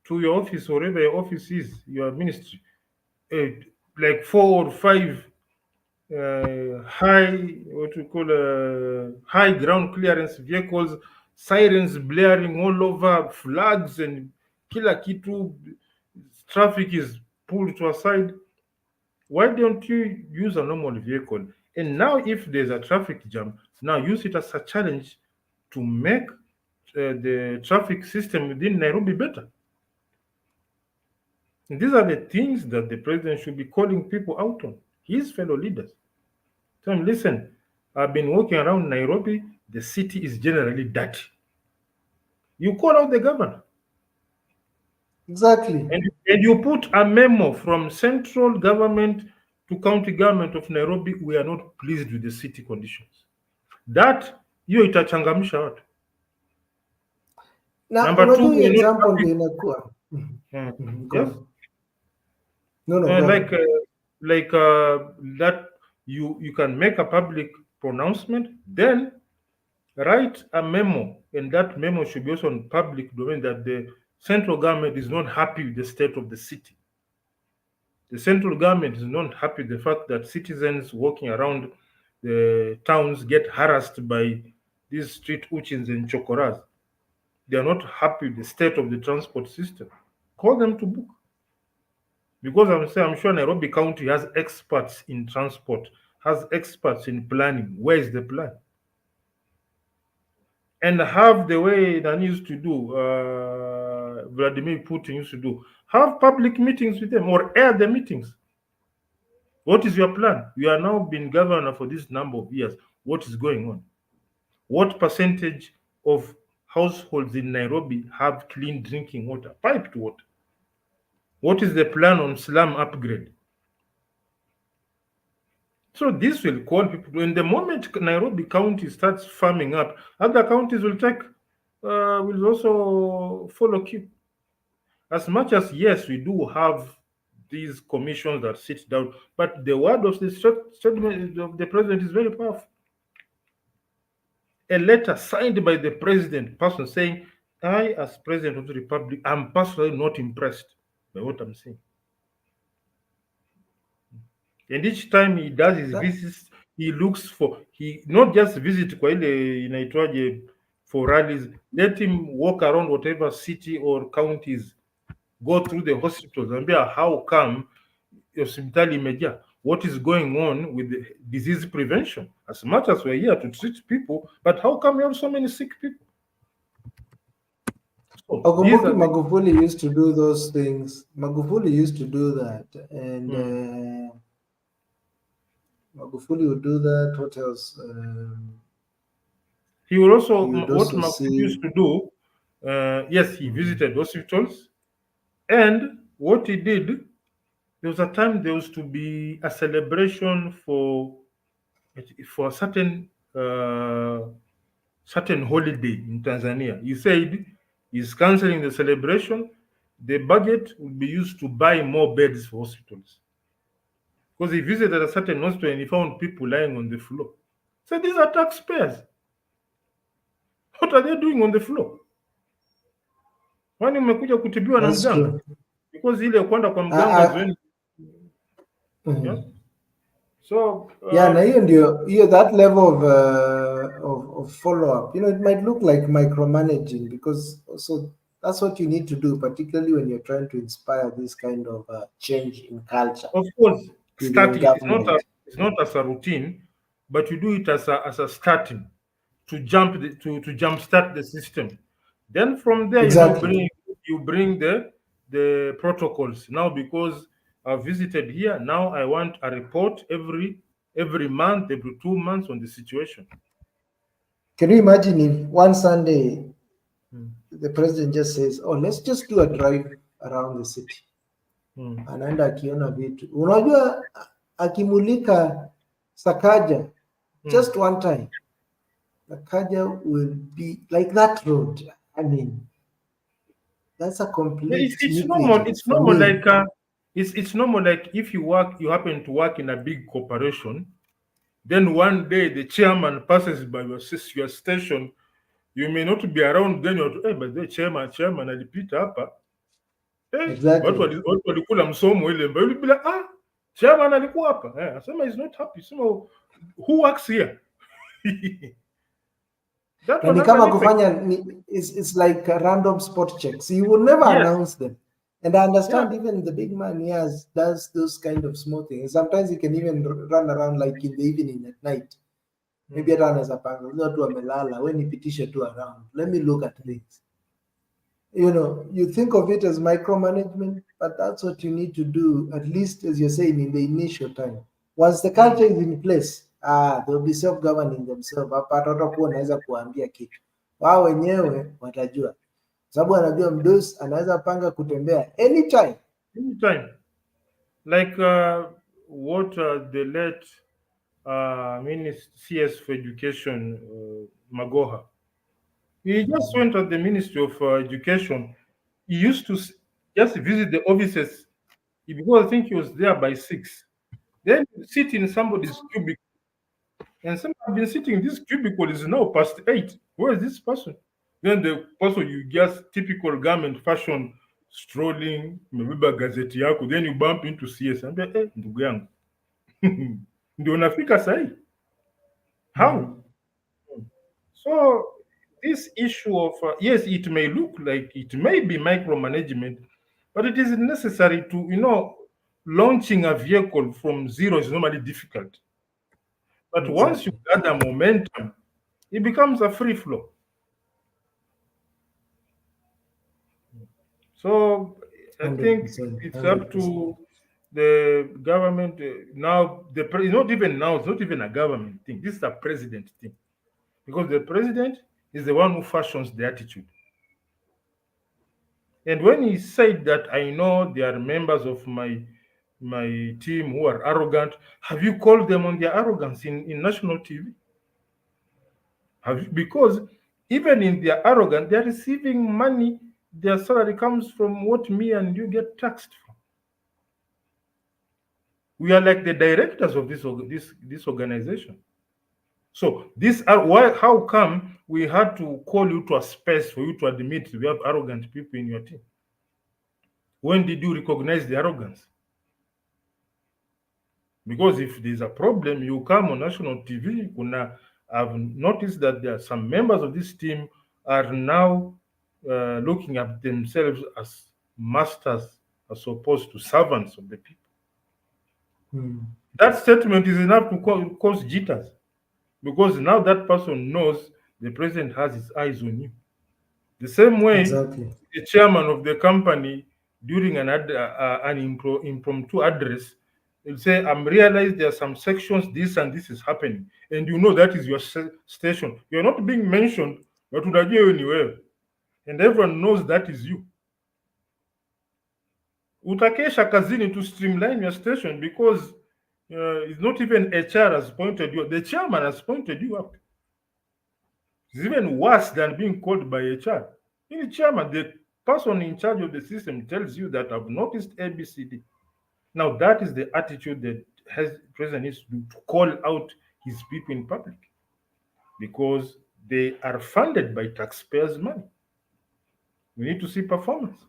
to your office, wherever your office is, your ministry, like 4 or 5 high, what we call high ground clearance vehicles, sirens blaring all over, flags and kila kitu, traffic is pulled to a side. Why don't you use a normal vehicle? And now, if there's a traffic jam, now use it as a challenge to make the traffic system within Nairobi better. And these are the things that the president should be calling people out on, his fellow leaders. Tell him, listen, I've been walking around Nairobi, the city is generally dirty. You call out the governor.
Exactly.
And you put a memo from central government to county government of Nairobi, we are not pleased with the city conditions. That hiyo itachangamsha watu.
Na
Number two,
unajua hii
we are not
example
happy.
ndio inakuwa go
Yes.
on. No, go on.
Like that you can make a public pronouncement, then write a memo, and that memo should be also on public domain that the central government is not happy with the state of the city. The central government is not happy with the fact that citizens walking around the towns get harassed by these street urchins and chokoras. They are not happy with the state of the transport system. Call them to book. Because I'm sure Nairobi County has experts in transport, has experts in planning. Where is the plan? And have the way that used to do, Vladimir Putin used to do, have public meetings with them or air the meetings. What is your plan? You are now been governor for this number of years. What is going on? What percentage of households in Nairobi have clean drinking water, piped water? What is the plan on slum upgrade? So this will call people. When the moment Nairobi County starts farming up, other counties will also follow suit. As much as yes, we do have these commissions that sit down, but the word of the statement of the president is very powerful. A letter signed by the president person saying, I, as president of the republic, am personally not impressed by what I'm saying. And each time he does his
That,
visits, he looks for, he not just visit kwa ile inaitwaje for rallies, let him walk around whatever city or counties, go through the hospitals and be how come hospitali imejaa, what is going on with the disease prevention. As much as we're here to treat people, but how come we have so many sick people? So these
Okumbuki
are the,
Magufuli used to do those things. Magufuli used to do that, and Magufuli would do that. What else?
he will also,
You would
what
also
Magufuli
see.
used to do, yes, he visited hospitals, and what he did, there was a time there was to be a celebration for a certain holiday in Tanzania. He said he's canceling the celebration. The budget will be used to buy more beds for hospitals. Because he visited a certain hospital and he found people lying on the floor. So these are taxpayers. What are they doing on the floor? Kwani umekuja kutibiwa na
That's
mganga?
true.
Because ile kwenda kwa
I,
mganga is
I,
when, yeah.
mhm.
So
Yeah, na hiyo that level of follow up, it might look like micromanaging, because also that's what you need to do, particularly when you're trying to inspire this kind of change in culture
of course,
within
start it.
government.
It's not as a routine, but you do it as a starting to to jumpstart the system. Then from there,
Exactly.
you bring the protocols. Now because I've visited here, now I want a report every month, every 2 months on the situation.
Can you imagine if one Sunday
Mm,
the president just says, "Oh, let's just do a drive around the city,"
mm,
anaenda akiona vitu, unajua, akimulika Sakaja
mm.
just one time, Sakaja will be like that road. I mean, that's a
Yeah,
complete
it's normal.
negligible
It's
for
normal
me.
like it's normal like if you happen to work in a big corporation. Then one day the chairman passes by your station, you may not be around. Then you're, hey, but the chairman alipita hapa, hey,
Exactly.
watu walikula msomo ile mbele bila chairman alikuwa hapa, asema is not happy. Sema who works here? That
Na
one
ni
has an
kama
effect.
it's like a random spot checks. You will never
Yes,
announce them. And I
yeah.
understand even the big man, yes, does those kind of small things. Sometimes he can even run around like in the evening at night. Maybe hata anaweza panga watu wamelala, we nipitishe tu around. Let me look at things. You think of it as micromanagement, but that's what you need to do, at least as you're saying, in the initial time. Once the culture is in place, they'll be self-governing themselves. Hapa hata watakuwa wanaweza kuambia kitu, wao wenyewe watajua, sababu anajua mdosi anaweza panga kutembea anytime.
Anytime. Like what the late CS for Education, Magoha. He just went at the Ministry of Education. He used to just visit the offices because I think he was there by 6. Then sit in somebody's cubicle. And some have been sitting in this cubicle is now past 8. Where is this person? Then the person, you just typical garment fashion strolling, umebeba gazeti yako, then you bump into CS. Ambia, ndugu yangu. Ndio unafika sahi. How? So this issue of yes, it may look like it may be micromanagement, but it is necessary to launching a vehicle from zero is normally difficult. But once you
Exactly.
gather momentum, it becomes a free flow. So I think
100%,
it's up
100%.
to the government now. Not even now. It's not even a government thing. This is a president thing because the president is the one who fashions the attitude. And when he said that, I know there are members of my team who are arrogant. Have you called them on their arrogance in national TV? Have you? Because even in their arrogance, they're receiving money. Their salary comes from what me and you get taxed from. We are like the directors of this organization. So this are why how come we had to call you to a space for you to admit we have arrogant people in your team? When did you recognize the arrogance? Because if there's a problem, you come on national TV. I've noticed that there are some members of this team are now looking at themselves as masters as opposed to servants of the people. That statement is enough to cause jitters, because now that person knows the president has his eyes on you. The same way,
Exactly.
the chairman of the company during an impromptu address will say, "I'm realized there are some sections this and this is happening," and you know that is your station. You're not being mentioned, but unajua wewe ni wewe, and everyone knows that is you. Utakesha kazini to streamline your station because it's not even HR has pointed you. The chairman has pointed you up. It's even worse than being called by HR. In the chairman, the person in charge of the system tells you that I've noticed ABCD. Now that is the attitude that president needs to do, to call out his people in public, because they are funded by taxpayers' money. We need to see performance.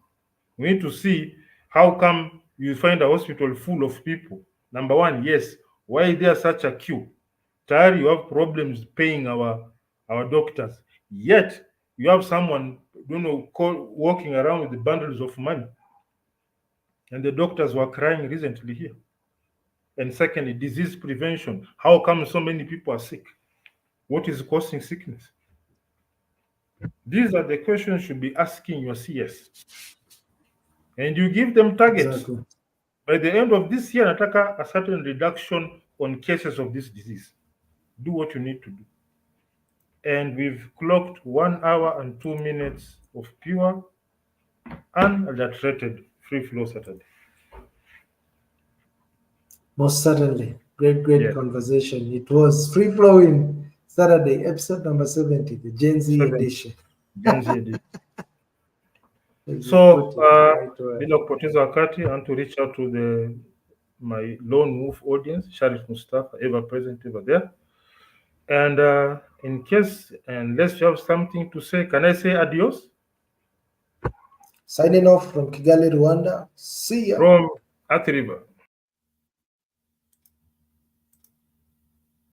We need to see how come you find a hospital full of people. Number one, yes, why is there such a queue? Tayari you have problems paying our doctors. Yet you have someone walking around with bundles of money. And the doctors were crying recently here. And secondly, disease prevention. How come so many people are sick? What is causing sickness? These are the questions you should be asking your CS. And you give them targets.
Exactly.
By the end of this year, nataka a certain reduction on cases of this disease. Do what you need to do. And we've clocked 1 hour and 2 minutes of pure, unadulterated free flow Saturday.
Most certainly. Great
Yeah.
conversation. It was free flowing Saturday, episode number 70, the Gen Z
70.
edition.
Gen Z edition.
As you
So,
put it, right word.
bila kupoteza wakati, I want to reach out to my lone wolf audience, Sharif Mustafa, ever present, ever there. And in case, unless you have something to say, can I say adios?
Signing off from Kigali, Rwanda. See ya.
From Athi River.